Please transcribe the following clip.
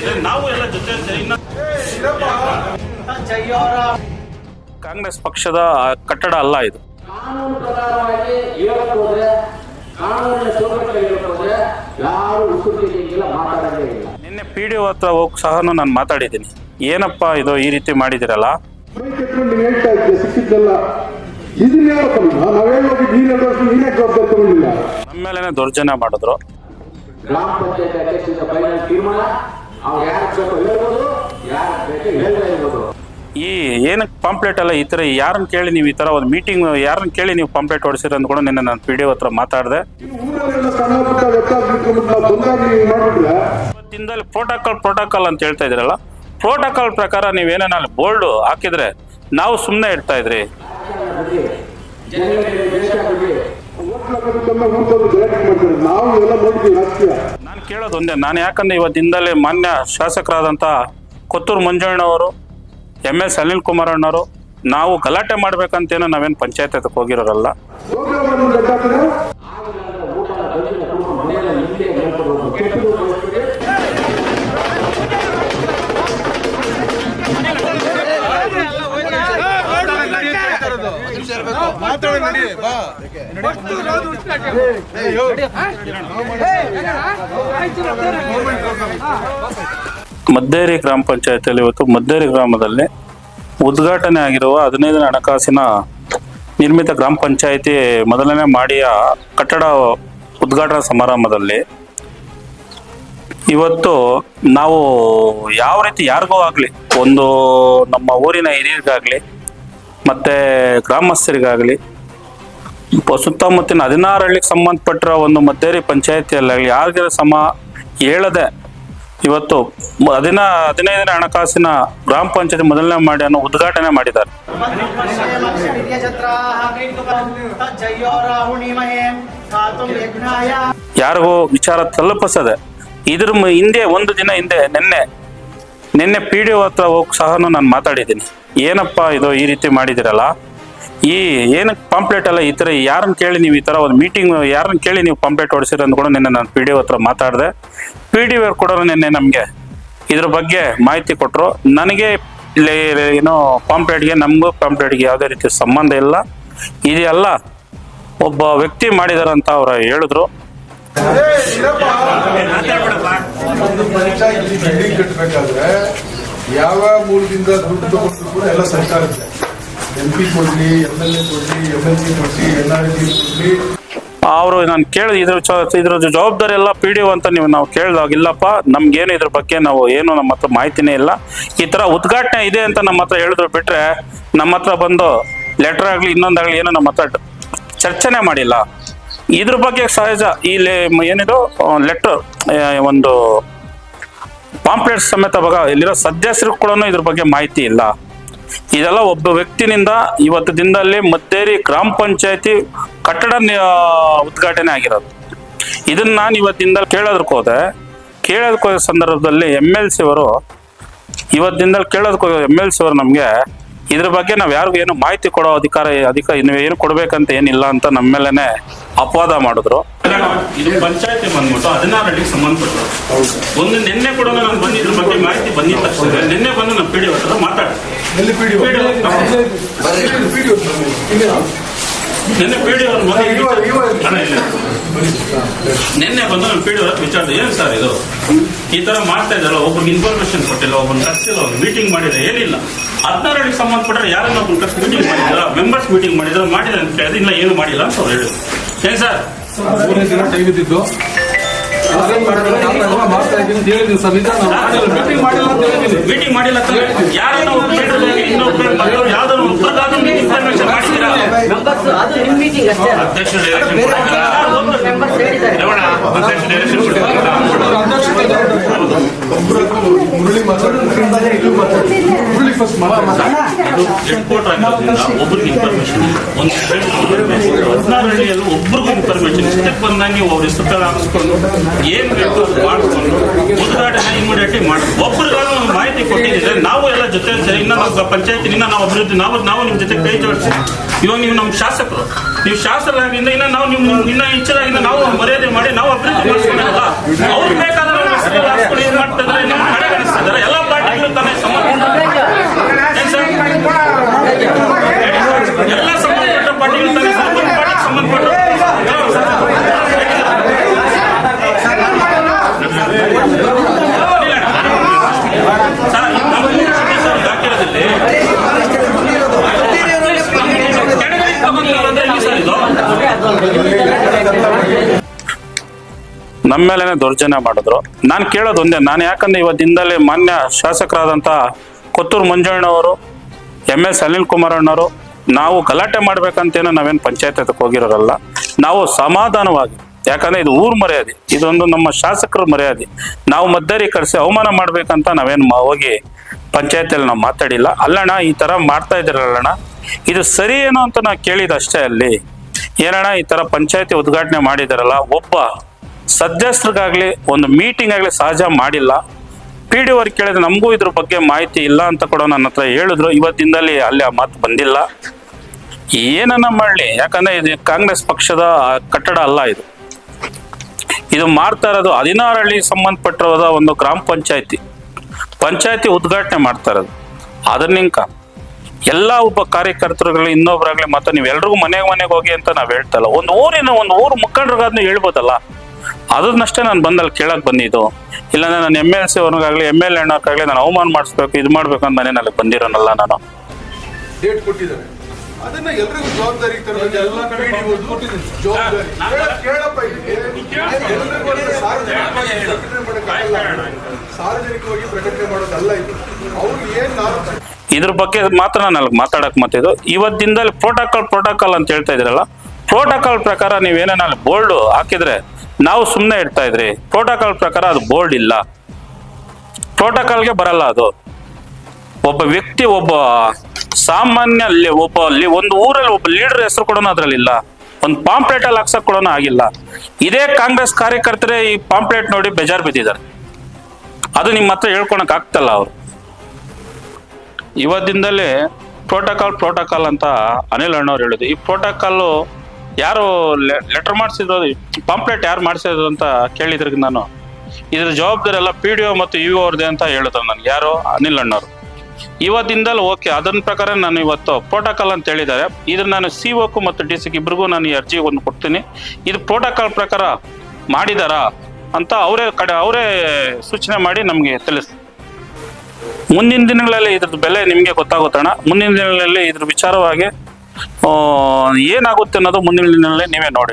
ಕೊಟ್ಟಿದ್ರೆ ನಾವು ಎಲ್ಲ ಜೊತೆ ಕಾಂಗ್ರೆಸ್ ಪಕ್ಷದ ಕಟ್ಟಡ ಅಲ್ಲ ಇದು. ಕಾನೂನು ಪ್ರಕಾರವಾಗಿ ಹೇಳಕ್ ಹೋದ್ರೆ ಕಾನೂನಿನ ಚೌಕಟ್ಟಲ್ಲಿ ಹೇಳಕ್ ಹೋದ್ರೆ ಯಾರು ಉಸುಕಿಲ್ಲ ಮಾತಾಡೋದಿಲ್ಲ. ನಿನ್ನೆ PDO ಹತ್ರ ಹೋಗಿ ಸಹ ನಾನು ಮಾತಾಡಿದ್ದೀನಿ. ಏನಪ್ಪ ಇದು ಈ ರೀತಿ ಮಾಡಿದಿರಲ್ಲ, ಹೇಳ್ತಾ ಇದ್ದೆ ಸಿಕ್ಕಿದ್ದಲ್ಲ ಇದನ್ನ ನಮ್ಮ ಮೇಲೆನೆ ದೌರ್ಜನ್ಯ ಮಾಡಿದ್ರು. ಗ್ರಾಮ ಪಂಚಾಯತ್ ಅಧ್ಯಕ್ಷರ ಫೈನಲ್ ತೀರ್ಮಾನ ಅವ್ರು ಯಾರು ಹೇಳ್ಬೋದು, ಯಾರು ಹೇಳ್ತಾ ಇರ್ಬೋದು. ಈ ಏನಕ್ಕೆ ಪಾಂಪ್ಲೆಟ್ ಎಲ್ಲ ಈ ಥರ ಯಾರನ್ನ ಕೇಳಿ ನೀವು ಈ ಥರ ಒಂದು ಮೀಟಿಂಗ್ ಯಾರನ್ನ ಕೇಳಿ ನೀವು ಪಾಂಪ್ಲೆಟ್ ಹೊಡಿಸಿರ ಅಂತ ಕೂಡ ನಿನ್ನೆ ನಾನು PDO ಹತ್ರ ಮಾತಾಡಿದೆ. ಇವತ್ತಿಂದಲ್ಲಿ ಪ್ರೋಟೋಕಾಲ್ ಅಂತ ಹೇಳ್ತಾ ಇದ್ರಲ್ಲ, ಪ್ರೋಟೋಕಾಲ್ ಪ್ರಕಾರ ನೀವೇನೇನ ಬೋರ್ಡ್ ಹಾಕಿದ್ರೆ ನಾವು ಸುಮ್ಮನೆ ಇಡ್ತಾ ಇದ್ರಿ. ನಾನು ಕೇಳೋದು ಒಂದೇ, ನಾನು ಯಾಕಂದ್ರೆ ಇವತ್ತಿಂದಲೇ ಮಾನ್ಯ ಶಾಸಕರಾದಂಥ ಕೊತ್ತೂರು ಮಂಜಣ್ಣವರು, MS ಅನಿಲ್ ಕುಮಾರ್ ಅಣ್ಣವರು, ನಾವು ಗಲಾಟೆ ಮಾಡ್ಬೇಕಂತೇನೋ ನಾವೇನು ಪಂಚಾಯತ್ ಹತ್ರಕ್ಕೆ ಹೋಗಿರೋರಲ್ಲ. ಮದ್ದೇರಿ ಗ್ರಾಮ ಪಂಚಾಯತಿಯಲ್ಲಿ ಇವತ್ತು ಮದ್ದೇರಿ ಗ್ರಾಮದಲ್ಲಿ ಉದ್ಘಾಟನೆ ಆಗಿರುವ 15ನೇ ಹಣಕಾಸಿನ ನಿರ್ಮಿತ ಗ್ರಾಮ ಪಂಚಾಯಿತಿ ಮೊದಲನೇ ಮಾಡಿಯ ಕಟ್ಟಡ ಉದ್ಘಾಟನಾ ಸಮಾರಂಭದಲ್ಲಿ ಇವತ್ತು ನಾವು ಯಾವ ರೀತಿ ಯಾರಿಗೂ ಆಗಲಿ, ಒಂದು ನಮ್ಮ ಊರಿನ ಹಿರಿಯರಿಗಾಗಲಿ ಮತ್ತು ಗ್ರಾಮಸ್ಥರಿಗಾಗಲಿ, ಸುತ್ತಮುತ್ತಿನ 16 ಹಳ್ಳಿಗೆ ಸಂಬಂಧಪಟ್ಟಿರೋ ಒಂದು ಮದ್ದೇರಿ ಪಂಚಾಯಿತಿಯಲ್ಲಾಗಲಿ ಯಾರಿಗೂ ಹೇಳದೆ ಇವತ್ತು 15ನೇ ಹಣಕಾಸಿನ ಗ್ರಾಮ ಪಂಚಾಯತಿ ಮೊದಲನೇ ಮಾಡಿ ಅನ್ನೋ ಉದ್ಘಾಟನೆ ಮಾಡಿದ್ದಾರೆ. ಯಾರಿಗೂ ವಿಚಾರ ತಲುಪಿಸದೆ ಇದ್ರ ಹಿಂದೆ ಒಂದು ದಿನ ಹಿಂದೆ ನಿನ್ನೆ PDO ಹತ್ರ ಹೋಗಿ ಸಹ ನಾನು ಮಾತಾಡಿದ್ದೀನಿ. ಏನಪ್ಪ ಇದು ಈ ರೀತಿ ಮಾಡಿದಿರಲ್ಲ, ಈ ಏನಕ್ಕೆ ಪಾಂಪ್ಲೆಟ್ ಎಲ್ಲ ಈ ಥರ ಯಾರನ್ನ ಕೇಳಿ ನೀವು ಈ ಥರ ಒಂದು ಮೀಟಿಂಗ್ ಯಾರನ್ನ ಕೇಳಿ ನೀವು ಪಾಂಪ್ಲೆಟ್ ಹೊಡಿಸಿರ ಅಂತ ಕೂಡ ನಿನ್ನೆ ನಾನು PDO ಹತ್ರ ಮಾತಾಡಿದೆ. PDO ಕೂಡ ನಿನ್ನೆ ನಮಗೆ ಇದ್ರ ಬಗ್ಗೆ ಮಾಹಿತಿ ಕೊಟ್ಟರು. ನನಗೆ ಇಲ್ಲಿ ಏನೋ ಪಾಂಪ್ಲೆಟ್ಗೆ ನಮಗೂ ಪಾಂಪ್ಲೆಟ್ಗೆ ಯಾವುದೇ ರೀತಿ ಸಂಬಂಧ ಇಲ್ಲ, ಇದೆಲ್ಲ ಒಬ್ಬ ವ್ಯಕ್ತಿ ಮಾಡಿದಾರಂತ ಅವ್ರು ಹೇಳಿದ್ರು. ಕಟ್ಟಬೇಕಾದ್ರೆ ಯಾವ ಮೂಲದಿಂದ ದುಡ್ಡು ತಗೊಂಡು ಕೂಡ ಎಲ್ಲ ಸರ್ಕಾರ ಇದೆ. MP ಕೊಡ್ಲಿ, MLA ಕೊಡ್ಲಿ, MLC ಕೊಡ್ಲಿ, NRD ಕೊಡ್ಲಿ. ಅವರು ನಾನು ಕೇಳಿದ ಇದ್ರ ಜವಾಬ್ದಾರಿ ಎಲ್ಲ PDO ಅಂತ ನಾವು ಕೇಳಿದಾಗ, ಇಲ್ಲಪ್ಪ ನಮ್ಗೇನು ಇದ್ರ ಬಗ್ಗೆ ನಾವು ಏನು ನಮ್ಮ ಹತ್ರ ಮಾಹಿತಿನೇ ಇಲ್ಲ, ಈ ಥರ ಉದ್ಘಾಟನೆ ಇದೆ ಅಂತ ನಮ್ಮ ಹತ್ರ ಹೇಳಿದ್ರು ಬಿಟ್ರೆ ನಮ್ಮ ಹತ್ರ ಬಂದು ಲೆಟರ್ ಆಗಲಿ ಇನ್ನೊಂದಾಗಲಿ ಏನೋ ನಮ್ಮ ಹತ್ರ ಚರ್ಚೆನೇ ಮಾಡಿಲ್ಲ. ಇದ್ರ ಬಗ್ಗೆ ಸಹಜ ಇಲ್ಲಿ ಏನಿದು ಲೆಟರ್ ಒಂದು ಪಾಂಪ್ಲೆಟ್ ಸಮೇತ ಇಲ್ಲಿರೋ ಸದಸ್ಯರು ಕೂಡ ಇದ್ರ ಬಗ್ಗೆ ಮಾಹಿತಿ ಇಲ್ಲ. ಇದೆಲ್ಲ ಒಬ್ಬ ವ್ಯಕ್ತಿನಿಂದ ಇವತ್ತು ದಿನದಲ್ಲಿ ಮದ್ದೇರಿ ಗ್ರಾಮ ಪಂಚಾಯತಿ ಕಟ್ಟಡ ಉದ್ಘಾಟನೆ ಆಗಿರೋದು. ಇದನ್ನ ನಾನು ಇವತ್ತಿಂದ ಕೇಳೋದಕ್ಕೆ ಹೋದ ಸಂದರ್ಭದಲ್ಲಿ MLC ಅವರು ಇವತ್ತಿಂದ ಕೇಳೋದಕ್ಕೆ MLC ಅವರು ನಮಗೆ ಇದ್ರ ಬಗ್ಗೆ ನಾವು ಯಾರಿಗೂ ಏನು ಮಾಹಿತಿ ಕೊಡೋ ಅಧಿಕಾರ ಏನು ಕೊಡ್ಬೇಕಂತ ಏನಿಲ್ಲ ಅಂತ ನಮ್ಮ ಮೇಲೆನೆ ಅಪವಾದ ಮಾಡಿದ್ರು. ಇದು ಪಂಚಾಯತಿ ಬಂದ್ಬಿಟ್ಟು 16 ಹಳ್ಳಿಗೆ ಸಂಬಂಧಪಟ್ಟರು. ಒಂದು ನಿನ್ನೆ ಕೂಡ ನಾನು ಬಂದಿದ್ರ ಬಗ್ಗೆ ಮಾಹಿತಿ ಬಂದಿದ್ದ ತಕ್ಷಣ ನಿನ್ನೆ ಬಂದು ನಮ್ಮ PDO ಹತ್ರ ಮಾತಾಡ್ತೀನಿ. ನಿನ್ನೆ PDO ನಿನ್ನೆ ಬಂದು ನಮ್ಮ PDO ವಿಚಾರ ಏನು ಸರ್ ಇದು ಈ ತರ ಮಾಡ್ತಾ ಇದ್ದಾರಲ್ಲ, ಒಬ್ರಿಗೆ ಇನ್ಫಾರ್ಮೇಶನ್ ಕೊಟ್ಟಿಲ್ಲ, ಒಬ್ಬನ ಕರ್ಸಿಲ್ಲ, ಒಂದು ಮೀಟಿಂಗ್ ಮಾಡಿದ್ರೆ ಏನಿಲ್ಲ. 16 ಹಳ್ಳಿಗೆ ಸಂಬಂಧಪಟ್ಟರೆ ಯಾರನ್ನ ಒಬ್ಬನ ಕರ್ಸಿ ಮೀಟಿಂಗ್ ಮಾಡಿದ್ರ, ಮೆಂಬರ್ಸ್ ಮೀಟಿಂಗ್ ಮಾಡಿದ್ರೆ ಅಂತ ಕೇಳಿದ್ರೆ ಇಲ್ಲ ಏನು ಮಾಡಿಲ್ಲ ಅಂತ ಅವ್ರು ಹೇಳಿದ್ರು. ಏನ್ ಸರ್ 3 ದಿನ ಟೈಮ್ ಇದ್ದಿದ್ದು ಮೀಟಿಂಗ್ ಮಾಡಿಲ್ಲ ಯಾರನ್ನ ಯಾವ್ದಾದ್ರು ಇನ್ಫಾರ್ಮೇಶನ್ ಮಾಡಿದ್ದೀರಾ? ಅಧ್ಯಕ್ಷ ಮುರಳಿ ಒಬ್ರಿಗೆ ಇನ್ಫಾರ್ಮೇಶನ್ 16 ಹಳ್ಳಿಯಲ್ಲಿ ಒಬ್ರಿಗೂ ಇನ್ಫಾರ್ಮೇಶನ್ ಇಷ್ಟಕ್ಕೆ ಬಂದಂಗೆ ಅವ್ರ ಹೆಸರು ಹಾಕಿಸ್ಕೊಂಡು ಏನ್ ಬೇಕು ಮಾಡ್ಕೊಂಡು ಉದ್ಘಾಟನೆ ಇಮಿಡಿಯೇಟ್ಲಿ ಮಾಡಿ ಒಬ್ರಿಗಾದ್ರೂ ಒಂದು ಮಾಹಿತಿ ಕೊಟ್ಟಿದ್ರೆ ನಾವು ಎಲ್ಲ ಜೊತೆ ಇನ್ನ ನಾವು ಪಂಚಾಯತಿ ನಾವು ಅಭಿವೃದ್ಧಿ ನಾವು ನಿಮ್ ಜೊತೆ ಕೈ ಜೋಡಿಸಿ ಇವಾಗ ನೀವು ನಮ್ಮ ಶಾಸಕರು, ನೀವು ಶಾಸಕರಾಗಿಂದ ಇನ್ನ ನಾವು ನಿಮ್ ಇನ್ನ ಹೆಚ್ಚರಾಗಿಂದ ನಾವು ಮರ್ಯಾದೆ ಮಾಡಿ ನಾವು ಅಭಿವೃದ್ಧಿ ಮಾಡಿಸ್ಕೊಂಡಲ್ಲ ಅವ್ರು ಬೇಕಾದ್ರೆ ಏನ್ ಮಾಡ್ತಿದ್ರೆ ನಮ್ಮ ಮೇಲೇನೆ ದೌರ್ಜನ್ಯ ಮಾಡಿದ್ರು. ನಾನು ಕೇಳೋದು ಒಂದೇ, ನಾನು ಯಾಕಂದ್ರೆ ಇವತ್ತಿಂದಲೇ ಮಾನ್ಯ ಶಾಸಕರಾದಂಥ ಕೊತ್ತೂರು ಮಂಜಣ್ಣವರು, MS ಅನಿಲ್ ಕುಮಾರ್ ಅಣ್ಣವರು, ನಾವು ಗಲಾಟೆ ಮಾಡ್ಬೇಕಂತೇನೋ ನಾವೇನು ಪಂಚಾಯತ್ ಹತ್ರಕ್ಕೆ ಹೋಗಿರೋರಲ್ಲ. ನಾವು ಸಮಾಧಾನವಾಗಿ, ಯಾಕಂದ್ರೆ ಇದು ಊರ್ ಮರ್ಯಾದೆ, ಇದೊಂದು ನಮ್ಮ ಶಾಸಕರ ಮರ್ಯಾದೆ. ನಾವು ಮಧ್ಯರೀಕರಿಸಿ ಅವಮಾನ ಮಾಡ್ಬೇಕಂತ ನಾವೇನು ಹೋಗಿ ಪಂಚಾಯತಿಯಲ್ಲಿ ನಾವು ಮಾತಾಡಿಲ್ಲ. ಅಲ್ಲಣ್ಣ ಈ ತರ ಮಾಡ್ತಾ ಇದ್ದೀರಲ್ಲಣ್ಣ, ಇದು ಸರಿ ಏನೋ ಅಂತ ನಾವು ಕೇಳಿದಷ್ಟೇ. ಅಲ್ಲಿ ಏನಣ್ಣ ಈ ತರ ಪಂಚಾಯತಿ ಉದ್ಘಾಟನೆ ಮಾಡಿದಾರಲ್ಲ, ಒಬ್ಬ ಸದಸ್ಯರಿಗಾಗ್ಲಿ ಒಂದು ಮೀಟಿಂಗ್ ಆಗ್ಲಿ ಸಹಜ ಮಾಡಿಲ್ಲ. PDO ಅವ್ರಿಗೆ ಕೇಳಿದ್ರೆ ನಮಗೂ ಇದ್ರ ಬಗ್ಗೆ ಮಾಹಿತಿ ಇಲ್ಲ ಅಂತ ಕೂಡ ನನ್ನ ಹತ್ರ ಹೇಳಿದ್ರು. ಇವತ್ತಿಂದಲೇ ಅಲ್ಲಿ ಆ ಮಾತು ಬಂದಿಲ್ಲ. ಏನನ್ನ ಮಾಡಲಿ, ಯಾಕಂದ್ರೆ ಇದು ಕಾಂಗ್ರೆಸ್ ಪಕ್ಷದ ಕಟ್ಟಡ ಅಲ್ಲ. ಇದು ಮಾಡ್ತಾ ಇರೋದು 16 ಹಳ್ಳಿಗೆ ಸಂಬಂಧಪಟ್ಟಿರೋದ ಒಂದು ಗ್ರಾಮ ಪಂಚಾಯತಿ ಉದ್ಘಾಟನೆ ಮಾಡ್ತಾ ಇರೋದು. ಅದನ್ನಿಂಕ ಎಲ್ಲ ಒಬ್ಬ ಕಾರ್ಯಕರ್ತರುಗಳು ಇನ್ನೊಬ್ರಾಗ್ಲಿ ಮತ್ತೆ ನೀವೆಲ್ರಿಗೂ ಮನೆಗೆ ಹೋಗಿ ಅಂತ ನಾವ್ ಹೇಳ್ತಾ ಇಲ್ಲ. ಒಂದು ಊರು ಮುಖಂಡರಿಗಾದ್ರೂ ಹೇಳ್ಬೋದಲ್ಲ. ಅದನ್ನಷ್ಟೇ ನಾನು ಬಂದಲ್ಲಿ ಕೇಳಕ್ ಬಂದಿದ್ದು. ಇಲ್ಲಾಂದ್ರೆ ನಾನು MLC ಅವ್ರಿಗಾಗ್ಲಿ MLA ಅಣ್ಣಕ್ಕಾಗ್ಲಿ ನಾನು ಅವಮಾನ ಮಾಡಿಸ್ಬೇಕು, ಇದು ಮಾಡ್ಬೇಕು ಅಂತ ನಾನೇನು ಅಲ್ಲಿ ಬಂದಿರೋನಲ್ಲ. ನಾನು ಡೇಟ್ ಕೊಟ್ಟಿದ್ದಾರೆ, ಅದನ್ನ ಎಲ್ರಿಗೂ ಜವಾಬ್ದಾರಿ ಎಲ್ಲ ಕಡೆ ಜವಾಬ್ದಾರಿ ಕೇಳಪ್ಪ. ಸಾರ್ವಜನಿಕವಾಗಿ ಪ್ರಕಟಣೆ ಮಾಡೋದಲ್ಲ ಇದು. ಅವ್ರಿಗೆ ಏನ್ ಇದ್ರ ಬಗ್ಗೆ ಮಾತ್ರ ನಾನು ಅಲ್ಲಿ ಮಾತಾಡಕ್ ಮತ್ತಿದ್ದು. ಇವತ್ತಿಂದಲೇ ಪ್ರೋಟೋಕಾಲ್ ಅಂತ ಹೇಳ್ತಾ ಇದ್ರಲ್ಲ, ಪ್ರೋಟೋಕಾಲ್ ಪ್ರಕಾರ ನೀವೇನೇನ ಅಲ್ಲಿ ಬೋರ್ಡ್ ಹಾಕಿದ್ರೆ ನಾವು ಸುಮ್ಮನೆ ಇಡ್ತಾ ಇದ್ರಿ. ಪ್ರೋಟೋಕಾಲ್ ಪ್ರಕಾರ ಅದು ಬೋರ್ಡ್ ಇಲ್ಲ, ಪ್ರೋಟೋಕಾಲ್ಗೆ ಬರಲ್ಲ ಅದು. ಒಬ್ಬ ವ್ಯಕ್ತಿ, ಒಬ್ಬ ಸಾಮಾನ್ಯ ಒಂದು ಊರಲ್ಲಿ ಒಬ್ಬ ಲೀಡರ್ ಹೆಸರು ಕೂಡ ಅದ್ರಲ್ಲಿಲ್ಲ. ಒಂದು ಪಾಂಪ್ಲೆಟ್ ಅಲ್ಲಿ ಹಾಕ್ಸಕ್ ಕೂಡ ಆಗಿಲ್ಲ. ಇದೇ ಕಾಂಗ್ರೆಸ್ ಕಾರ್ಯಕರ್ತರೇ ಈ ಪಾಂಪ್ಲೆಟ್ ನೋಡಿ ಬೇಜಾರು ಬಿದ್ದಿದ್ದಾರೆ. ಅದು ನಿಮ್ಮ ಹತ್ರ ಹೇಳ್ಕೊಳಕ್ ಆಗ್ತಲ್ಲ. ಅವ್ರು ಇವತ್ತಿಂದಲೇ ಪ್ರೋಟೋಕಾಲ್ ಅಂತ ಅನಿಲ್ ಅಣ್ಣವ್ರು ಹೇಳಿದ್ರು. ಈ ಪ್ರೋಟೋಕಾಲ್ ಯಾರು ಲೆಟರ್ ಮಾಡಿಸಿದ್ರು, ಪಾಂಪ್ಲೆಟ್ ಯಾರು ಮಾಡಿಸಿದ್ರು ಅಂತ ಕೇಳಿದ್ರಿಗೆ ನಾನು ಇದ್ರ ಜವಾಬ್ದಾರಿ ಎಲ್ಲ PDO ಮತ್ತು UO ಅವ್ರದ್ದೇ ಅಂತ ಹೇಳಿದ್ರು ನನಗೆ. ಯಾರು? ಅನಿಲ್ ಅಣ್ಣವ್ರು. ಇವತ್ತಿಂದಲೂ ಓಕೆ, ಅದನ್ನ ಪ್ರಕಾರ ನಾನು ಇವತ್ತು ಪ್ರೋಟೋಕಾಲ್ ಅಂತ ಹೇಳಿದ್ದಾರೆ. ಇದನ್ನ ನಾನು CO ಮತ್ತು DC ಇಬ್ರಿಗೂ ನಾನು ಈ ಅರ್ಜಿ ಒಂದು ಕೊಡ್ತೀನಿ. ಇದು ಪ್ರೋಟೋಕಾಲ್ ಪ್ರಕಾರ ಮಾಡಿದಾರಾ ಅಂತ ಅವರೇ ಸೂಚನೆ ಮಾಡಿ ನಮಗೆ ತಿಳಿಸ್. ಮುಂದಿನ ದಿನಗಳಲ್ಲಿ ಇದ್ರದ್ದು ಬೆಲೆ ನಿಮಗೆ ಗೊತ್ತಾಗುತ್ತಣ್ಣ. ಮುಂದಿನ ದಿನಗಳಲ್ಲಿ ಇದ್ರ ವಿಚಾರವಾಗಿ ಏನಾಗುತ್ತೆ ಅನ್ನೋದು ಮುಂದಿನ ದಿನಗಳಲ್ಲಿ ನೀವೇ ನೋಡಿ.